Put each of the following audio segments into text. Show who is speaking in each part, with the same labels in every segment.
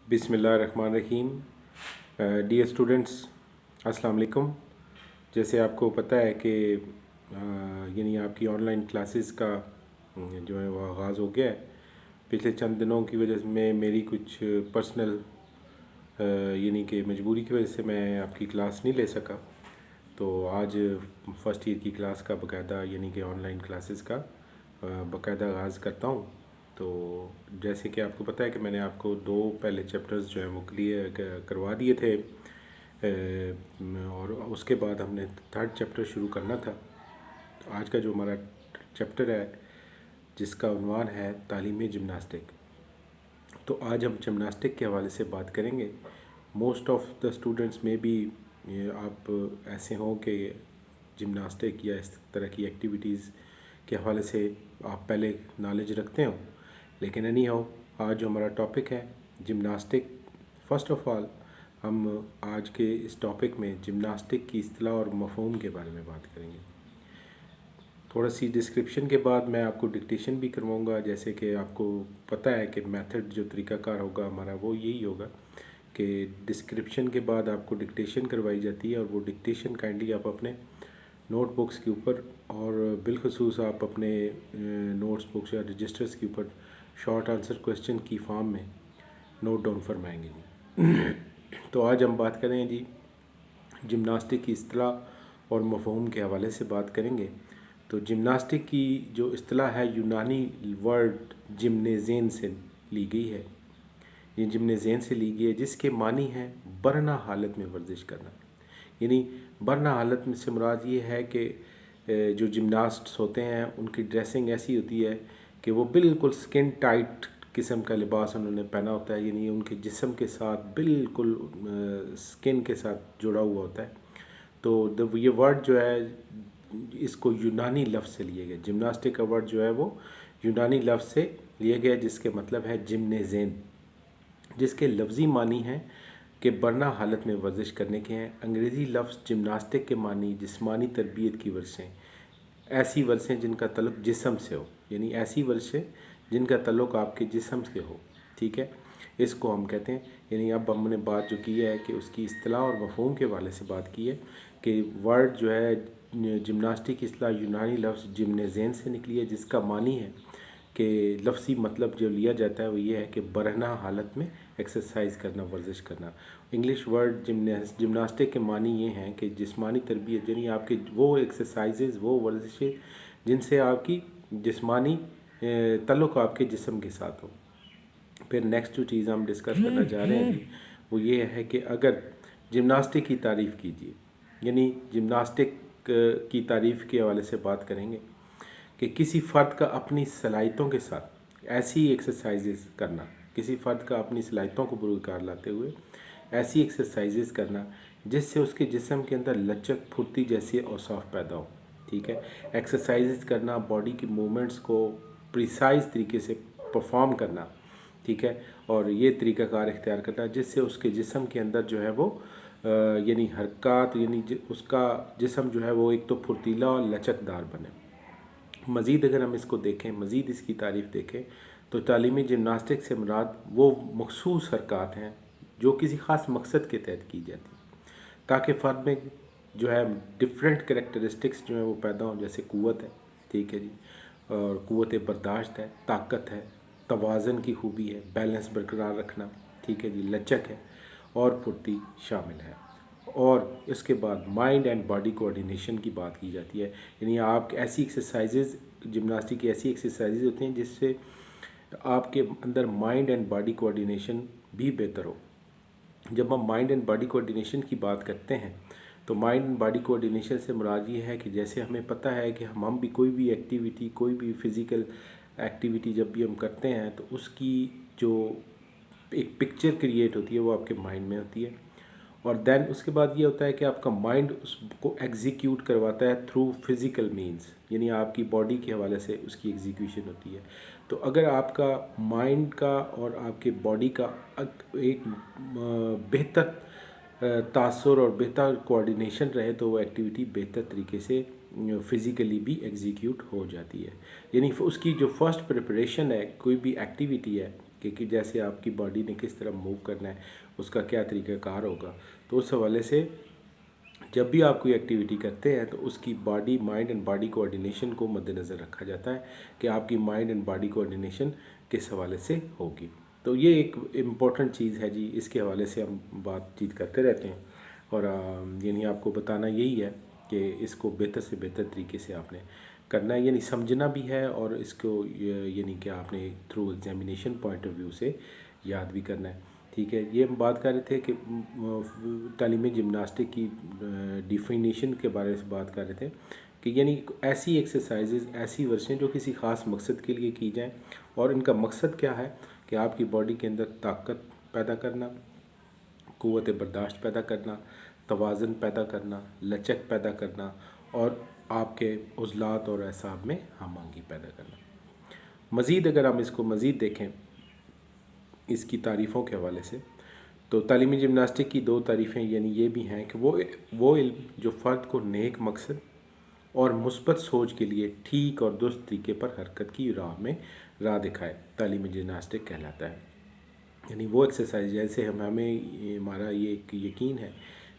Speaker 1: बिस्मिल्लाहिर्रहमानिर्रहीम। Dear students, अस्सलाम वालेकुम। जैसे आपको पता है कि यानी आपकी ऑनलाइन क्लासेस का जो है वो आगाज़ हो गया है। पिछले चंद दिनों की वजह में मेरी कुछ पर्सनल यानी कि मजबूरी की वजह से मैं आपकी क्लास नहीं ले सका। तो आज फ़र्स्ट ईयर की क्लास का बाकायदा यानी कि ऑनलाइन क्लासेस का बाकायदा आगाज़ करता हूँ। तो जैसे कि आपको पता है कि मैंने आपको 2 पहले चैप्टर्स जो हैं वो क्लियर करवा दिए थे और उसके बाद हमने 3rd चैप्टर शुरू करना था। तो आज का जो हमारा चैप्टर है जिसका उन्वान है तालीमी जिम्नास्टिक। तो आज हम जिम्नास्टिक के हवाले से बात करेंगे। मोस्ट ऑफ द स्टूडेंट्स में भी आप ऐसे हों कि जिम्नास्टिक या इस तरह की एक्टिविटीज़ के हवाले से आप पहले नॉलेज रखते हो, लेकिन एनी हाउ आज जो हमारा टॉपिक है जिम्नास्टिक। फ़र्स्ट ऑफ़ ऑल हम आज के इस टॉपिक में जिम्नास्टिक की इस्तिलाह और मफ़हूम के बारे में बात करेंगे। थोड़ा सी डिस्क्रिप्शन के बाद मैं आपको डिक्टेशन भी करवाऊँगा। जैसे कि आपको पता है कि मेथड जो तरीक़ाकार होगा हमारा वो यही होगा कि डिस्क्रिप्शन के बाद आपको डिक्टेशन करवाई जाती है और वो डिक्टेशन काइंडली आप अपने नोट बुक्स के ऊपर और बिलखसूस आप अपने नोट्स बुक्स या रजिस्टर्स के ऊपर शॉर्ट आंसर क्वेश्चन की फॉर्म में नोट डाउन फरमाएंगे जी। तो आज हम बात करें जी जिम्नास्टिक की इस्तिलाह और मफ़हूम के हवाले से बात करेंगे। तो जिम्नास्टिक की जो इस्तिलाह है यूनानी वर्ड जिम्नेज़ेन से ली गई है। ये जिम्नेज़ेन से ली गई है जिसके मानी है बरना हालत में वर्जिश करना। यानी बरना हालत में से मुराद ये है कि जो जिम्नास्ट्स होते हैं उनकी ड्रेसिंग ऐसी होती है कि वो बिल्कुल स्किन टाइट किस्म का लिबास उन्होंने पहना होता है, यानी उनके जिस्म के साथ बिल्कुल स्किन के साथ जुड़ा हुआ होता है। तो ये वर्ड जो है इसको यूनानी लफ्ज़ से लिया गया। जिम्नास्टिक का वर्ड जो है वो यूनानी लफ्ज़ से लिया गया जिसके मतलब है जिम्नेज़ेन, जिसके लफ्ज़ी मानी हैं कि बरना हालत में वर्जिश करने के हैं। अंग्रेज़ी लफ्ज़ जिम्नास्टिक के मानी जिस्मानी तरबियत की वर्सें, ऐसी वर्सें जिनका तल्लुक़ जिस्म से हो, यानी ऐसी वर्सें जिनका तल्लुक़ आपके जिस्म से हो, ठीक है, इसको हम कहते हैं। यानी अब हमने बात जो की है कि उसकी इस्तिलाह और मफ़हूम के हवाले से बात की है कि वर्ड जो है जिम्नास्टिक की इस्तिलाह यूनानी लफ्ज़ जिम्नेज़ेन से निकली है जिसका मानी है कि लफ्ज़ी मतलब जो लिया जाता है वो ये है कि बरहना हालत में एक्सरसाइज करना, वर्जिश करना। इंग्लिश वर्ड जिम्नास्टिक के मानी ये हैं कि जिस्मानी तरबियत, यानी आपके वो एक्सरसाइजेज़, वो वर्जिशें जिनसे आपकी जिस्मानी तल्लुक़ आपके जिस्म के साथ हो। फिर नेक्स्ट जो चीज़ हम डिस्कस करना चाह रहे हैं जी वो ये है कि अगर जिम्नास्टिक की तारीफ़ कीजिए, यानी जिम्नास्टिक की तारीफ़ के हवाले से बात करेंगे कि किसी फ़र्द का अपनी सलाहियतों के साथ ऐसी एक्सरसाइजेज़ करना, किसी फ़र्द का अपनी सलाहियतों को बुरुकार लाते हुए ऐसी एक्सरसाइजेज़ करना जिससे उसके जिस्म के अंदर लचक, फुर्ती जैसे औसाफ पैदा हो, ठीक है। एक्सरसाइजेज़ करना, बॉडी की मूवमेंट्स को प्रिसाइज़ तरीके से परफॉर्म करना, ठीक है, और ये तरीक़ाकार इख्तियार करना जिससे उसके जिस्म के अंदर जो है वो यानी हरकत, यानी उसका जिस्म जो है वो एक तो फुर्तीला और लचकदार बने। मज़ीद अगर हम इसको देखें, मज़ीद इसकी तारीफ़ देखें तो तालीमी जिम्नास्टिक से मुराद वो मखसूस हरकत हैं जो किसी ख़ास मकसद के तहत की जाती हैं ताकि फ़र्द में जो है डिफरेंट करैक्टरिस्टिक्स जो है वो पैदा हों। जैसे क़ुव्वत है, ठीक है जी, और क़ुव्वत बर्दाश्त है, ताकत है, तवाज़न की खूबी है, बैलेंस बरकरार रखना, ठीक है जी, लचक है और फुर्ती शामिल है। और इसके बाद माइंड एंड बॉडी कोऑर्डिनेशन की बात की जाती है। यानी आप ऐसी एक्सरसाइजेज़, जिम्नास्टिक की ऐसी एक्सरसाइजेज़ होती हैं जिससे आपके अंदर माइंड एंड बॉडी कोऑर्डिनेशन भी बेहतर हो। जब हम माइंड एंड बॉडी कोऑर्डिनेशन की बात करते हैं तो माइंड एंड बॉडी कोऑर्डिनेशन से मुराद ये है कि जैसे हमें पता है कि हम भी कोई भी एक्टिविटी, कोई भी फ़िज़िकल एक्टिविटी जब भी हम करते हैं तो उसकी जो एक पिक्चर क्रिएट होती है वो आपके माइंड में होती है और देन उसके बाद ये होता है कि आपका माइंड उसको एग्जीक्यूट करवाता है थ्रू फिज़िकल मींस, यानी आपकी बॉडी के हवाले से उसकी एग्जीक्यूशन होती है। तो अगर आपका माइंड का और आपके बॉडी का एक बेहतर तासुर और बेहतर कोऑर्डिनेशन रहे तो वो एक्टिविटी बेहतर तरीके से फ़िज़िकली भी एग्जीक्यूट हो जाती है। यानी उसकी जो फर्स्ट प्रिपरेशन है कोई भी एक्टिविटी है کہ جیسے آپ کی باڈی نے کس طرح موو کرنا ہے، اس کا کیا طریقہ کار ہوگا. تو اس حوالے سے جب بھی آپ کوئی ایکٹیویٹی کرتے ہیں تو اس کی body mind and body coordination کو مد نظر رکھا جاتا ہے کہ آپ کی مائنڈ اینڈ باڈی کوآرڈینیشن کس حوالے سے ہوگی. تو یہ ایک امپورٹنٹ چیز ہے جی، اس کے حوالے سے ہم بات چیت کرتے رہتے ہیں. اور یعنی آپ کو بتانا یہی ہے کہ اس کو بہتر سے بہتر طریقے سے آپ نے کرنا ہے، یعنی سمجھنا بھی ہے، اور اس کو یعنی کہ آپ نے through examination point of view سے یاد بھی کرنا ہے. ٹھیک ہے، یہ ہم بات کر رہے تھے کہ تعلیمی جمناسٹک کی ڈیفینیشن کے بارے میں بات کر رہے تھے کہ یعنی ایسی ایکسرسائزز، ایسی ورزشیں جو کسی خاص مقصد کے لیے کی جائیں، اور ان کا مقصد کیا ہے کہ آپ کی باڈی کے اندر طاقت پیدا کرنا، قوت برداشت پیدا کرنا، توازن پیدا کرنا، لچک پیدا کرنا، اور آپ کے عضلات اور اعصاب میں ہم آہنگی پیدا کرنا. مزید اگر ہم اس کو مزید دیکھیں اس کی تعریفوں کے حوالے سے، تو تعلیمی جمناسٹک کی 2 تعریفیں یعنی یہ بھی ہیں کہ وہ علم جو فرد کو نیک مقصد اور مثبت سوچ کے لیے ٹھیک اور درست طریقے پر حرکت کی راہ دکھائے، تعلیمی جمناسٹک کہلاتا ہے. یعنی وہ ایکسرسائز جیسے ہمارا یہ ایک یقین ہے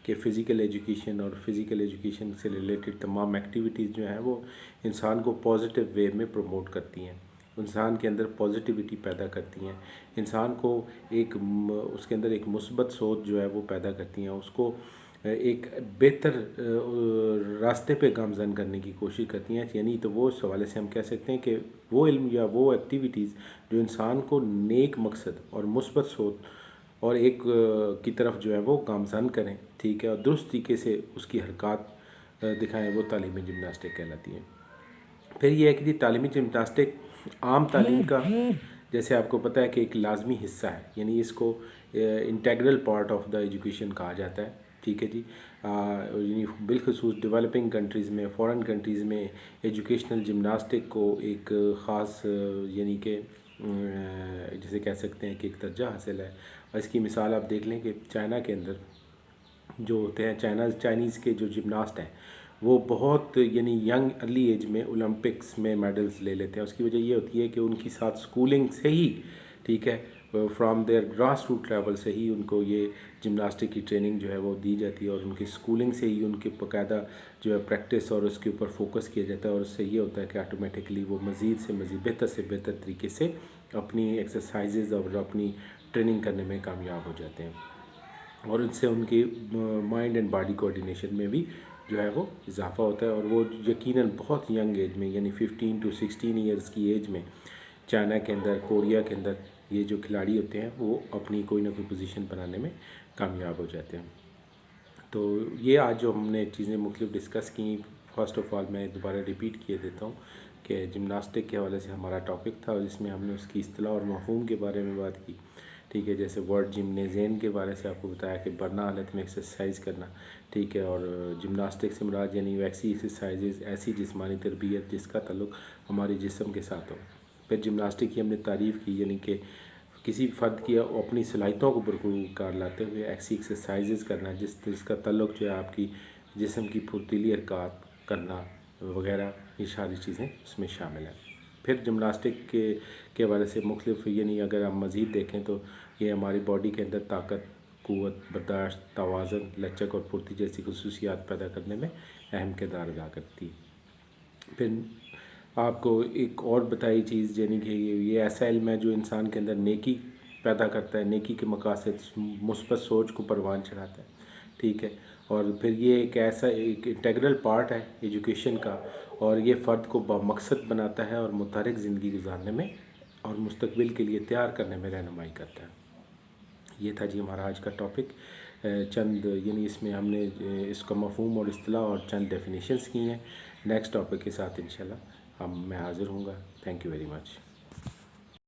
Speaker 1: کہ فزیکل ایجوکیشن اور فزیکل ایجوکیشن سے ریلیٹڈ تمام ایکٹیویٹیز جو ہیں وہ انسان کو پازیٹیو وے میں پروموٹ کرتی ہیں، انسان کے اندر پازیٹیوٹی پیدا کرتی ہیں، انسان کو اس کے اندر ایک مثبت سوچ جو ہے وہ پیدا کرتی ہیں، اس کو ایک بہتر راستے پہ گامزن کرنے کی کوشش کرتی ہیں. یعنی تو وہ اس حوالے سے ہم کہہ سکتے ہیں کہ وہ علم یا وہ ایکٹیویٹیز جو انسان کو نیک مقصد اور مثبت سوچ اور ایک کی طرف جو ہے وہ گامزن کریں، ٹھیک ہے، اور درست طریقے سے اس کی حرکات دکھائیں، وہ تعلیمی جمناسٹک کہلاتی ہیں. پھر یہ ہے کہ تعلیمی جمناسٹک عام تعلیم کا جیسے آپ کو پتہ ہے کہ ایک لازمی حصہ ہے، یعنی اس کو integral part of the education کہا جاتا ہے. ٹھیک ہے جی، یعنی بالخصوص ڈیولپنگ کنٹریز میں، فورن کنٹریز میں ایجوکیشنل جمناسٹک کو ایک خاص یعنی کہ جسے کہہ سکتے ہیں کہ ایک درجہ حاصل ہے. اور اس کی مثال آپ دیکھ لیں کہ چائنا کے اندر جو ہوتے ہیں چائنیز کے جو جمناسٹ ہیں وہ بہت یعنی ینگ ارلی ایج میں اولمپکس میں میڈلز لے لیتے ہیں. اس کی وجہ یہ ہوتی ہے کہ ان کی ساتھ سکولنگ سے ہی، ٹھیک ہے، from there grass root level سے ہی ان کو یہ جمناسٹک کی ٹریننگ جو ہے وہ دی جاتی ہے، اور ان کی سکولنگ سے ہی ان کے باقاعدہ جو ہے پریکٹس اور اس کے اوپر فوکس کیا جاتا ہے، اور اس سے یہ ہوتا ہے کہ آٹومیٹکلی وہ مزید سے بہتر طریقے سے اپنی ایکسرسائزز اور اپنی ٹریننگ کرنے میں کامیاب ہو جاتے ہیں، اور ان سے ان کی مائنڈ اینڈ باڈی کوآرڈینیشن میں بھی جو ہے وہ اضافہ ہوتا ہے. اور وہ یقیناً بہت ینگ ایج میں یعنی 15 to 16 ایئرس کی ایج میں چائنا کے اندر، کوریا کے اندر یہ جو کھلاڑی ہوتے ہیں وہ اپنی کوئی نہ کوئی پوزیشن بنانے میں کامیاب ہو جاتے ہیں. تو یہ آج جو ہم نے چیزیں مختلف ڈسکس کی، فرسٹ آف آل میں دوبارہ ریپیٹ کیے دیتا ہوں کہ جمناسٹک کے حوالے سے ہمارا ٹاپک تھا، اور جس میں ہم نے اس کی اصطلاح اور مفہوم کے بارے میں بات کی. ٹھیک ہے، جیسے ورڈ جمنیزین کے بارے سے آپ کو بتایا کہ برنا حالت میں ایکسرسائز کرنا، ٹھیک ہے، اور جمناسٹک سے مراد یعنی ایسی ایکسرسائزز، ایسی جسمانی تربیت جس کا تعلق ہمارے جسم کے ساتھ ہو. پھر جمناسٹک کی ہم نے تعریف کی، یعنی کہ کسی فرد کی اپنی صلاحیتوں کو برقرار لاتے ہوئے ایسی ایکسرسائزز کرنا جس کا تعلق جو ہے آپ کی جسم کی پھرتیلی حرکات کرنا وغیرہ، یہ ساری چیزیں اس میں شامل ہیں. پھر جمناسٹک کے حوالے سے مختلف یعنی اگر ہم مزید دیکھیں تو یہ ہماری باڈی کے اندر طاقت، قوت برداشت، توازن، لچک اور پھرتی جیسی خصوصیات پیدا کرنے میں اہم کردار ادا کرتی ہے. پھر آپ کو ایک اور بتائی چیز یعنی کہ یہ ایسا علم ہے جو انسان کے اندر نیکی پیدا کرتا ہے، نیکی کے مقاصد، مثبت سوچ کو پروان چڑھاتا ہے. ٹھیک ہے، اور پھر یہ ایک ایسا ایک انٹیگرل پارٹ ہے ایجوکیشن کا، اور یہ فرد کو بامقصد بناتا ہے اور متحرک زندگی گزارنے میں اور مستقبل کے لیے تیار کرنے میں رہنمائی کرتا ہے. یہ تھا جی ہمارا آج کا ٹاپک. چند یعنی اس میں ہم نے اس کا مفہوم اور اصطلاح اور چند ڈیفینیشنز کی ہیں. نیکسٹ ٹاپک کے ساتھ انشاءاللہ میں حاضر ہوں گا. Thank you very much.